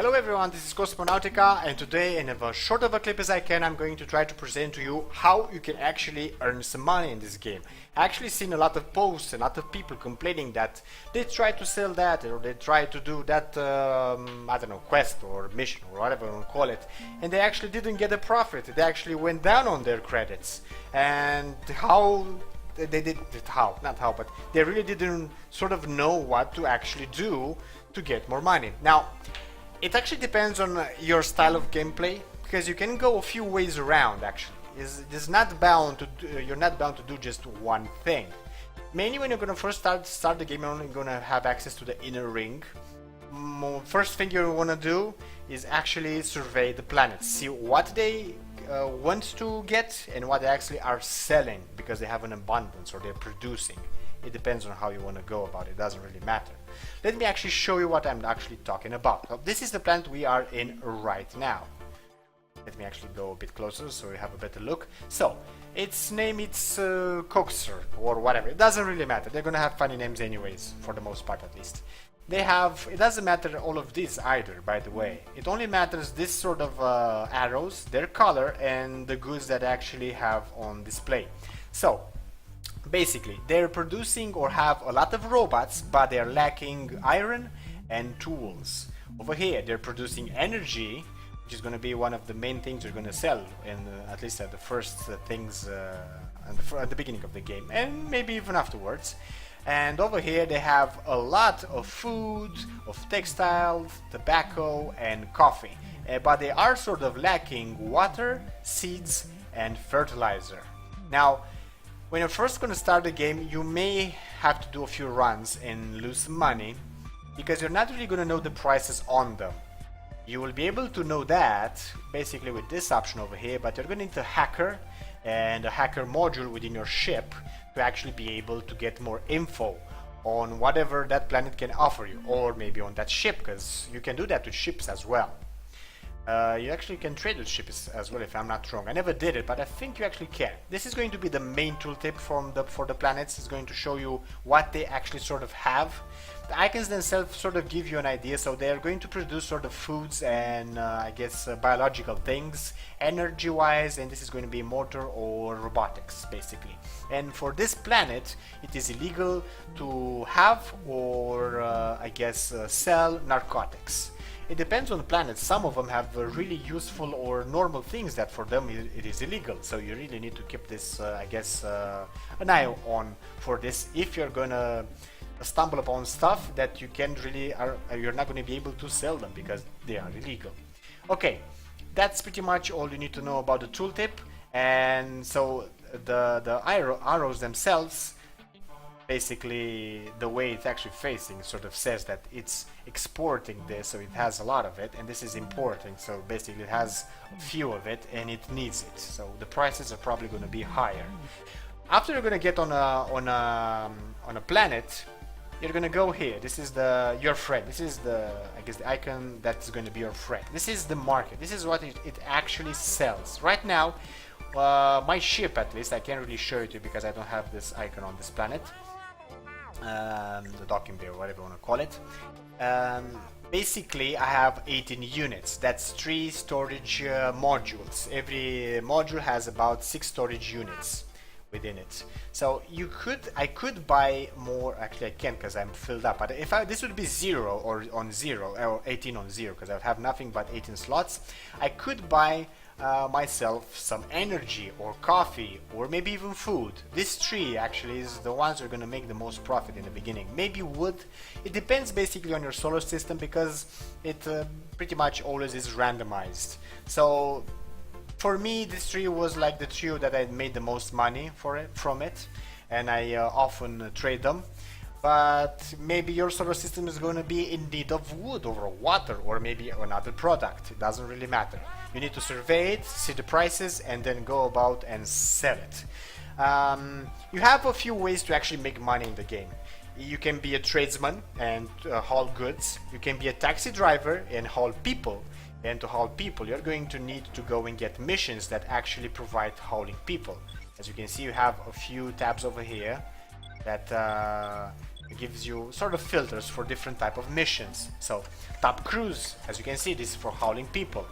Hello everyone, this is Cosmonautica, and today, in as short of a clip as I can, I'm going to try to present to you how you can actually earn some money in this game. I actually seen a lot of posts and a lot of people complaining that they try to sell that or they try to do that, I don't know, quest or mission or whatever you want to call it, and they actually didn't get a profit. They actually went down on their credits. And how they did how not how but they really didn't sort of know what to actually do to get more money. Now it actually depends on your style of gameplay, because you can go a few ways around. Actually, it's not bound to you're not bound to do just one thing. Mainly when you're gonna first start the game, you're only gonna have access to the inner ring. First thing you wanna do is actually survey the planets, see what they want to get and what they actually are selling, because they have an abundance or they're producing. It depends on how you want to go about it. It doesn't really matter. Let me actually show you what I'm actually talking about. So this is the planet we are in right now. Let me actually go a bit closer so you have a better look. So its name it's Coxer or whatever. It doesn't really matter. They're gonna have funny names anyways, for the most part at least. They have, it doesn't matter all of this either, by the way. It only matters this sort of arrows, their color, and the goods that actually have on display. So basically, they're producing or have a lot of robots, but they're lacking iron and tools. Over here, they're producing energy, which is going to be one of the main things you're going to sell, in, at least at the first things at the beginning of the game, and maybe even afterwards. And over here, they have a lot of food, of textiles, tobacco, and coffee. But they are sort of lacking water, seeds, and fertilizer. Now, when you're first going to start the game, you may have to do a few runs and lose some money, because you're not really going to know the prices on them. You will be able to know that basically with this option over here, but you're going to need a hacker and a hacker module within your ship to actually be able to get more info on whatever that planet can offer you, or maybe on that ship, because you can do that with ships as well. You actually can trade with ships as well, if I'm not wrong. I never did it, but I think you actually can. This is going to be the main tooltip for the planets. It's going to show you what they actually sort of have. The icons themselves sort of give you an idea, so they're going to produce sort of foods and I guess biological things, energy-wise, and this is going to be motor or robotics, basically. And for this planet, it is illegal to have or I guess sell narcotics. It depends on the planet. Some of them have really useful or normal things that for them it is illegal. So you really need to keep this, I guess, an eye on for this if you're gonna stumble upon stuff that you can't really, you're not going to be able to sell them because they are illegal. Okay, that's pretty much all you need to know about the tooltip. And so the arrows themselves, basically the way it's actually facing sort of says that it's exporting this, so it has a lot of it, and this is importing, so basically it has a few of it and it needs it, so the prices are probably going to be higher. After you're going to get on a planet, you're going to go here. This is your friend. This is I guess the icon that's going to be your friend. This is the market. This is what it actually sells right now. My ship, at least, I can't really show it to you because I don't have this icon on this planet. The docking bay or whatever you want to call it. Basically I have 18 units. That's 3 storage modules. Every module has about 6 storage units within it. So I could buy more. Actually I can't because I'm filled up, but if this would be 0 or on 0 or 18 on 0, because I would have nothing but 18 slots, I could buy myself some energy or coffee or maybe even food. This 3 actually is the ones that are going to make the most profit in the beginning. Maybe wood. It depends basically on your solar system, because it pretty much always is randomized. So for me, this 3 was like the trio that I made the most money from it, and I often trade them. But maybe your solar system is going to be in need of wood or water or maybe another product. It doesn't really matter. You need to survey it, see the prices, and then go about and sell it. You have a few ways to actually make money in the game. You can be a tradesman and haul goods. You can be a taxi driver and haul people. And to haul people, you're going to need to go and get missions that actually provide hauling people. As you can see, you have a few tabs over here that It gives you sort of filters for different type of missions. So top crews, as you can see, this is for hauling people.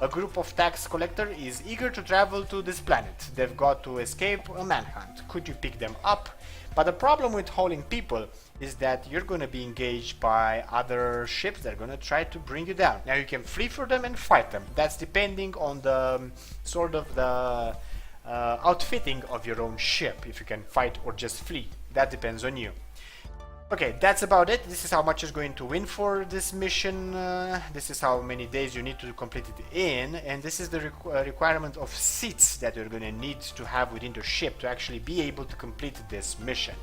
A group of tax collector is eager to travel to this planet. They've got to escape a manhunt. Could you pick them up? But the problem with hauling people is that you're going to be engaged by other ships that are going to try to bring you down. Now you can flee for them and fight them. That's depending on the sort of the outfitting of your own ship, if you can fight or just flee. That depends on you. Okay, that's about it. This is how much you're going to win for this mission. This is how many days you need to complete it in, and this is the requirement of seats that you're going to need to have within your ship to actually be able to complete this mission.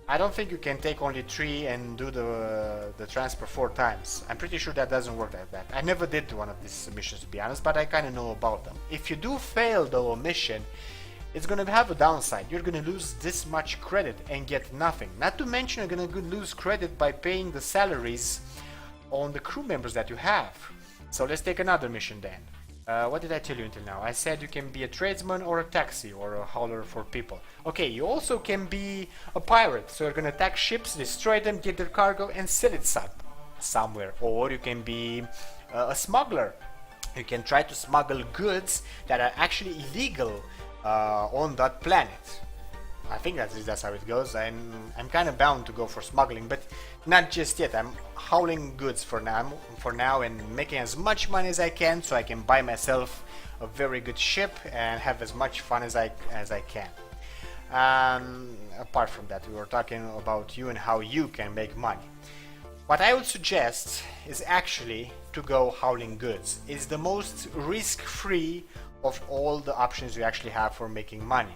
I don't think you can take only 3 and do the transfer 4 times. I'm pretty sure that doesn't work like that. I never did one of these missions, to be honest, but I kind of know about them. If you do fail though a mission, it's going to have a downside. You're going to lose this much credit and get nothing. Not to mention you're going to lose credit by paying the salaries on the crew members that you have. So let's take another mission then. What did I tell you until now? I said you can be a tradesman or a taxi or a hauler for people. Okay, you also can be a pirate. So you're going to attack ships, destroy them, get their cargo and sell it somewhere. Or you can be a smuggler. You can try to smuggle goods that are actually illegal on that planet. I think that's how it goes. I'm kind of bound to go for smuggling, but not just yet. I'm hauling goods for now and making as much money as I can so I can buy myself a very good ship and have as much fun as I can. Apart from that, we were talking about you and how you can make money. What I would suggest is actually to go hauling goods. It's the most risk-free of all the options you actually have for making money.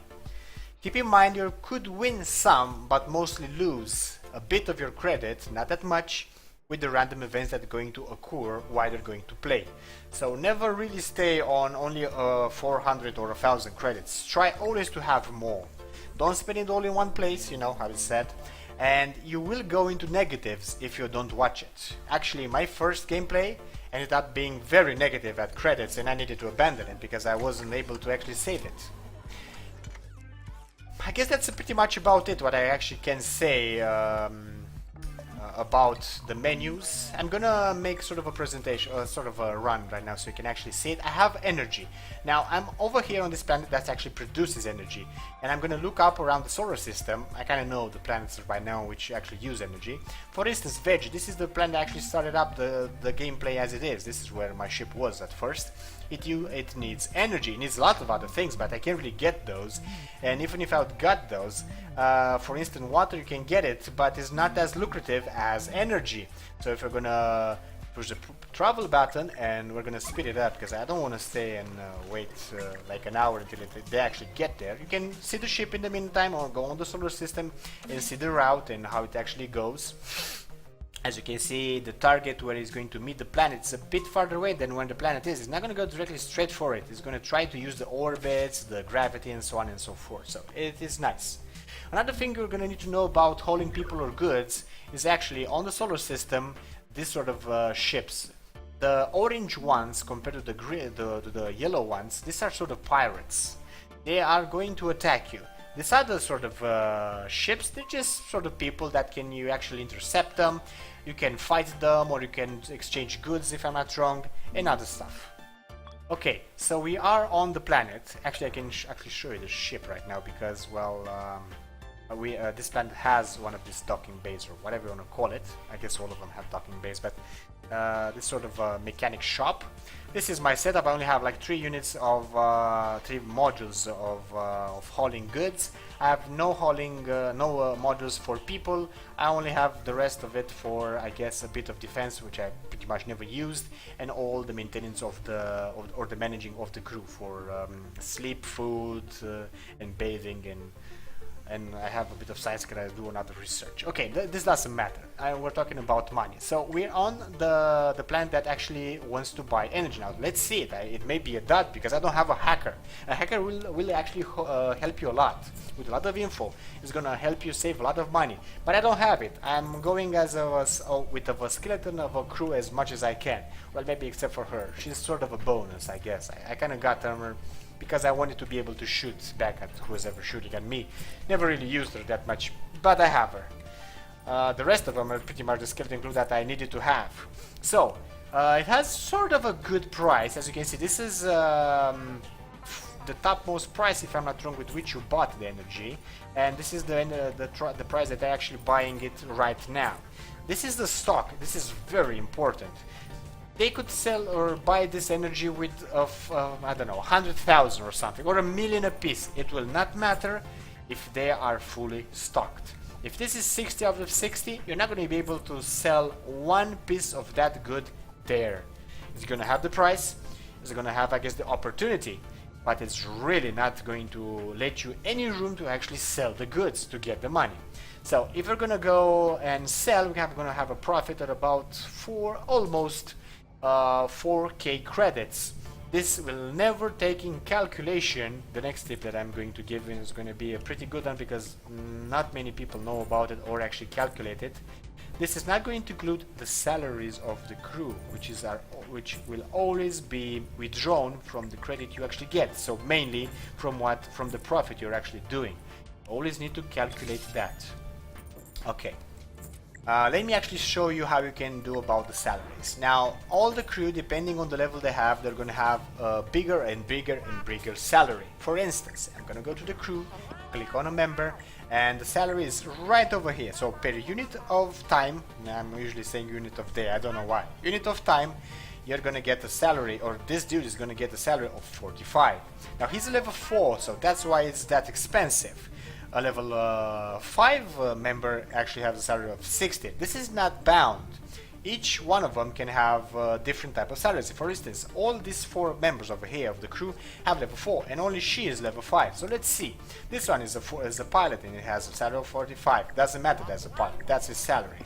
Keep in mind you could win some, but mostly lose a bit of your credit, not that much, with the random events that are going to occur while you're going to play. So never really stay on only 400 or 1000 credits. Try always to have more. Don't spend it all in one place, you know how it's said. And you will go into negatives if you don't watch it. Actually, my first gameplay ended up being very negative at credits and I needed to abandon it because I wasn't able to actually save it. I guess that's pretty much about it, what I actually can say about the menus. I'm gonna make sort of a presentation, sort of a run right now so you can actually see it. I have energy. Now I'm over here on this planet that actually produces energy, and I'm gonna look up around the solar system. I kind of know the planets by now which actually use energy. For instance, Veg, this is the planet that actually started up the gameplay as it is. This is where my ship was at first. It needs energy, it needs a lot of other things, but I can't really get those. And even if I got those, for instance water, you can get it, but it's not as lucrative as energy. So if we're gonna push the travel button and we're gonna speed it up, because I don't want to stay and wait like an hour until they actually get there. You can see the ship in the meantime or go on the solar system and see the route and how it actually goes. As you can see, the target where it's going to meet the planet is a bit farther away than where the planet is. It's not going to go directly straight for it. It's going to try to use the orbits, the gravity and so on and so forth. So it is nice. Another thing you're going to need to know about hauling people or goods is actually on the solar system, this sort of ships. The orange ones compared to the yellow ones, these are sort of pirates. They are going to attack you. These other sort of ships, they're just sort of people that you actually intercept them, you can fight them, or you can exchange goods if I'm not wrong, and other stuff. Okay, so we are on the planet. Actually, I can actually show you the ship right now because, well, this planet has one of these docking bays or whatever you want to call it. I guess all of them have docking bays, but this sort of mechanic shop. This is my setup. I only have like 3 units of 3 modules of hauling goods. I have no hauling, no modules for people. I only have the rest of it for, I guess, a bit of defense, which I pretty much never used, and all the maintenance of or the managing of the crew for sleep, food, and bathing, and I have a bit of science because I do another research. Okay, this doesn't matter. We're talking about money. So we're on the planet that actually wants to buy energy. Now let's see it. It may be a dud because I don't have a hacker. A hacker will actually help you a lot with a lot of info. It's gonna help you save a lot of money. But I don't have it. I'm going as with a skeleton of a crew as much as I can. Well, maybe except for her. She's sort of a bonus, I guess. I kind of got her because I wanted to be able to shoot back at who's ever shooting at me. Never really used her that much, but I have her. The rest of them are pretty much the skeleton crew that I needed to have. So it has sort of a good price. As you can see, this is the topmost price, if I'm not wrong, with which you bought the energy, and this is the price that I'm actually buying it right now. This is the stock. This is very important. They could sell or buy this energy with I don't know, 100,000 or something, or 1,000,000 a piece. It will not matter if they are fully stocked. If this is 60 out of 60, you're not going to be able to sell one piece of that good there. It's going to have the price, it's going to have, I guess, the opportunity, but it's really not going to let you any room to actually sell the goods to get the money. So if we're going to go and sell, we're going to have a profit at about almost 4k credits. This will never take in calculation. The next tip that I'm going to give is going to be a pretty good one, because not many people know about it or actually calculate it. This is not going to include the salaries of the crew, which will always be withdrawn from the credit you actually get. So mainly from the profit you're actually doing. Always need to calculate that. Okay. Let me actually show you how you can do about the salaries. Now, all the crew, depending on the level they have, they're going to have a bigger and bigger and bigger salary. For instance, I'm going to go to the crew, click on a member, and the salary is right over here. So per unit of time, I'm usually saying unit of day, I don't know why. Unit of time, you're going to get a salary, or this dude is going to get a salary of 45. Now, he's a level 4, so that's why it's that expensive. A level 5 member actually has a salary of 60. This is not bound. Each one of them can have different type of salaries. For instance, all these 4 members over here of the crew have level 4, and only she is level 5. So let's see. This one is a pilot, and it has a salary of 45. Doesn't matter, that's a pilot. That's his salary.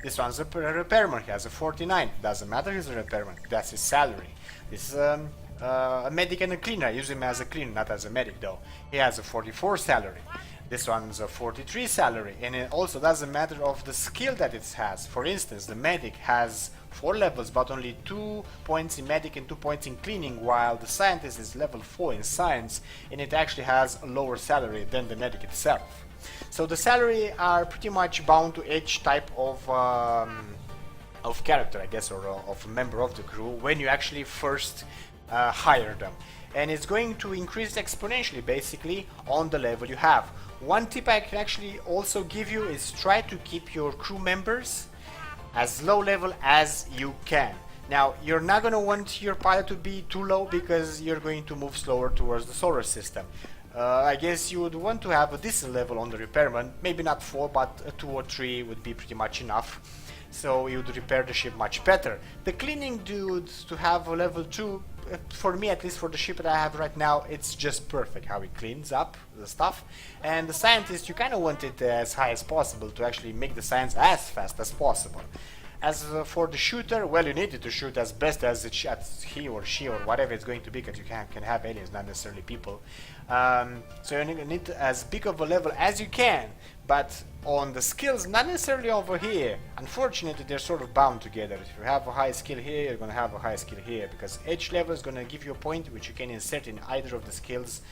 This one's a repairman. He has a 49. Doesn't matter, he's a repairman. That's his salary. This is a medic and a cleaner. I use him as a cleaner, not as a medic though. He has a 44 salary. This one's a 43 salary, and it also doesn't matter of the skill that it has. For instance, the medic has 4 levels, but only 2 points in medic and 2 points in cleaning, while the scientist is level 4 in science, and it actually has a lower salary than the medic itself. So the salary are pretty much bound to each type of character, I guess, or of a member of the crew when you actually first hire them. And it's going to increase exponentially, basically, on the level you have. One tip I can actually also give you is try to keep your crew members as low level as you can. Now, you're not going to want your pilot to be too low, because you're going to move slower towards the solar system. I guess you would want to have a decent level on the repairman, maybe not 4, but 2 or 3 would be pretty much enough. So you would repair the ship much better. The cleaning dudes to have a level 2, for me, at least for the ship that I have right now, it's just perfect how it cleans up the stuff. And the scientist, you kind of want it as high as possible to actually make the science as fast as possible. As for the shooter, well, you need it to shoot as best as he or she or whatever it's going to be, because you can have aliens, not necessarily people. So you need as big of a level as you can, but on the skills, not necessarily over here. Unfortunately, they're sort of bound together. If you have a high skill here, you're going to have a high skill here, because each level is going to give you a point which you can insert in either of the skills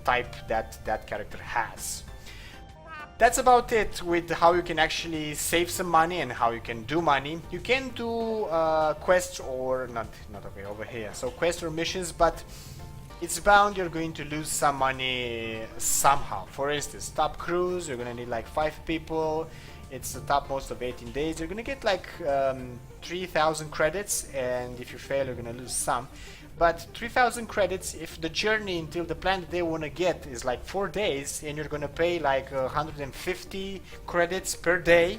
type that character has. That's about it with how you can actually save some money and how you can do money. You can do quests, or not okay, over here. So quests or missions, but it's bound you're going to lose some money somehow. For instance, top crews, you're going to need like 5 people. It's the topmost of 18 days. You're going to get like 3,000 credits, and if you fail, you're going to lose some. But 3,000 credits, if the journey until the planet they want to get is like 4 days, and you're going to pay like 150 credits per day,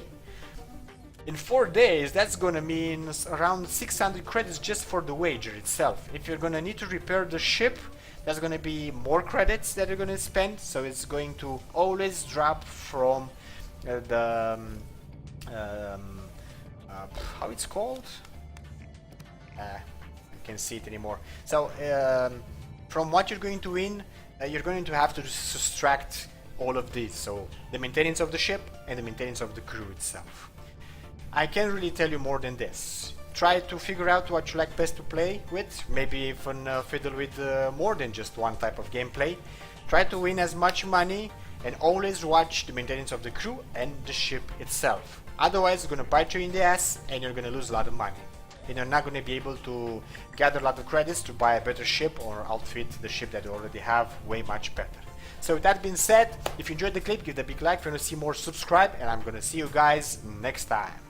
in 4 days, that's going to mean around 600 credits just for the wager itself. If you're going to need to repair the ship, that's going to be more credits that you're going to spend, so it's going to always drop from how it's called? Can see it anymore. So from what you're going to win, you're going to have to subtract all of these. So the maintenance of the ship and the maintenance of the crew itself. I can't really tell you more than this. Try to figure out what you like best to play with. Maybe even fiddle with more than just one type of gameplay. Try to win as much money and always watch the maintenance of the crew and the ship itself. Otherwise, it's gonna bite you in the ass and you're gonna lose a lot of money. And you're not gonna be able to gather a lot of credits to buy a better ship or outfit the ship that you already have way much better. So with that being said, if you enjoyed the clip, give it a big like. If you want to see more, subscribe, and I'm gonna see you guys next time.